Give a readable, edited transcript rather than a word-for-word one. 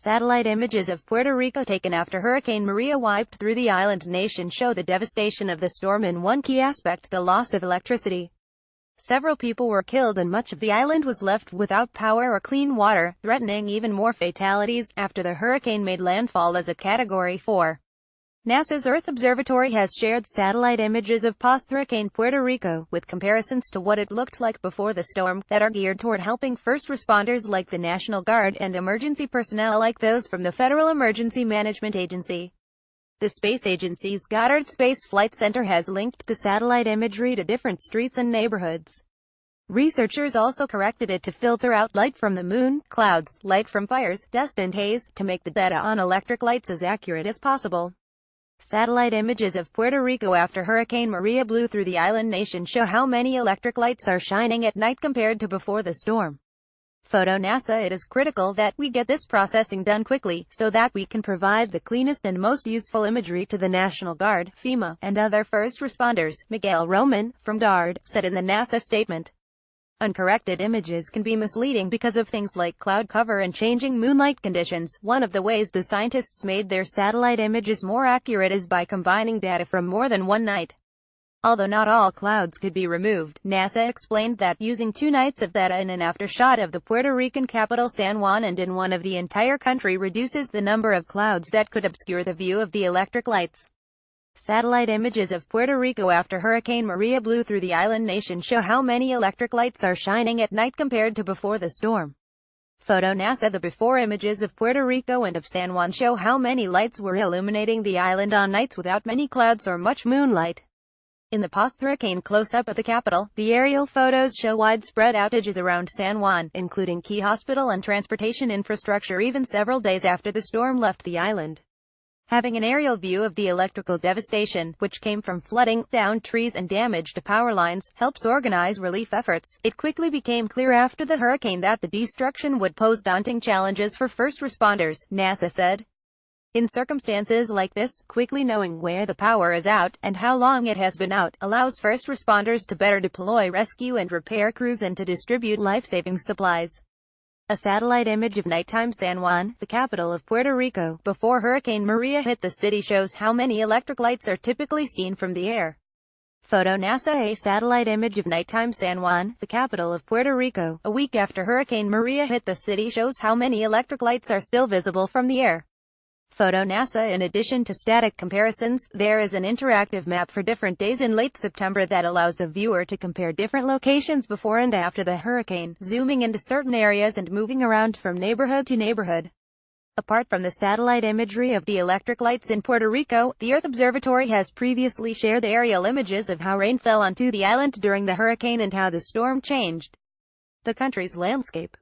Satellite images of Puerto Rico taken after Hurricane Maria wiped through the island nation show the devastation of the storm in one key aspect: the loss of electricity. Several people were killed and much of the island was left without power or clean water, threatening even more fatalities after the hurricane made landfall as a Category 4. NASA's Earth Observatory has shared satellite images of post-hurricane Puerto Rico, with comparisons to what it looked like before the storm, that are geared toward helping first responders like the National Guard and emergency personnel like those from the Federal Emergency Management Agency. The space agency's Goddard Space Flight Center has linked the satellite imagery to different streets and neighborhoods. Researchers also corrected it to filter out light from the moon, clouds, light from fires, dust and haze, to make the data on electric lights as accurate as possible. Satellite images of Puerto Rico after Hurricane Maria blew through the island nation show how many electric lights are shining at night compared to before the storm. Photo NASA. It is critical that we get this processing done quickly, so that we can provide the cleanest and most useful imagery to the National Guard, FEMA, and other first responders, Miguel Roman, from DARD, said in the NASA statement. Uncorrected images can be misleading because of things like cloud cover and changing moonlight conditions. One of the ways the scientists made their satellite images more accurate is by combining data from more than one night. Although not all clouds could be removed, NASA explained that using 2 nights of data in an aftershot of the Puerto Rican capital San Juan and in one of the entire country reduces the number of clouds that could obscure the view of the electric lights. Satellite images of Puerto Rico after Hurricane Maria blew through the island nation show how many electric lights are shining at night compared to before the storm. Photo NASA. The before images of Puerto Rico and of San Juan show how many lights were illuminating the island on nights without many clouds or much moonlight. In the post-hurricane close-up of the capital, the aerial photos show widespread outages around San Juan, including key hospital and transportation infrastructure even several days after the storm left the island. Having an aerial view of the electrical devastation, which came from flooding, downed trees and damage to power lines, helps organize relief efforts. It quickly became clear after the hurricane that the destruction would pose daunting challenges for first responders, NASA said. In circumstances like this, quickly knowing where the power is out, and how long it has been out, allows first responders to better deploy rescue and repair crews and to distribute life-saving supplies. A satellite image of nighttime San Juan, the capital of Puerto Rico, before Hurricane Maria hit the city shows how many electric lights are typically seen from the air. Photo NASA. A satellite image of nighttime San Juan, the capital of Puerto Rico, a week after Hurricane Maria hit the city shows how many electric lights are still visible from the air. Photo NASA. In addition to static comparisons, there is an interactive map for different days in late September that allows a viewer to compare different locations before and after the hurricane, zooming into certain areas and moving around from neighborhood to neighborhood. Apart from the satellite imagery of the electric lights in Puerto Rico, the Earth Observatory has previously shared aerial images of how rain fell onto the island during the hurricane and how the storm changed the country's landscape.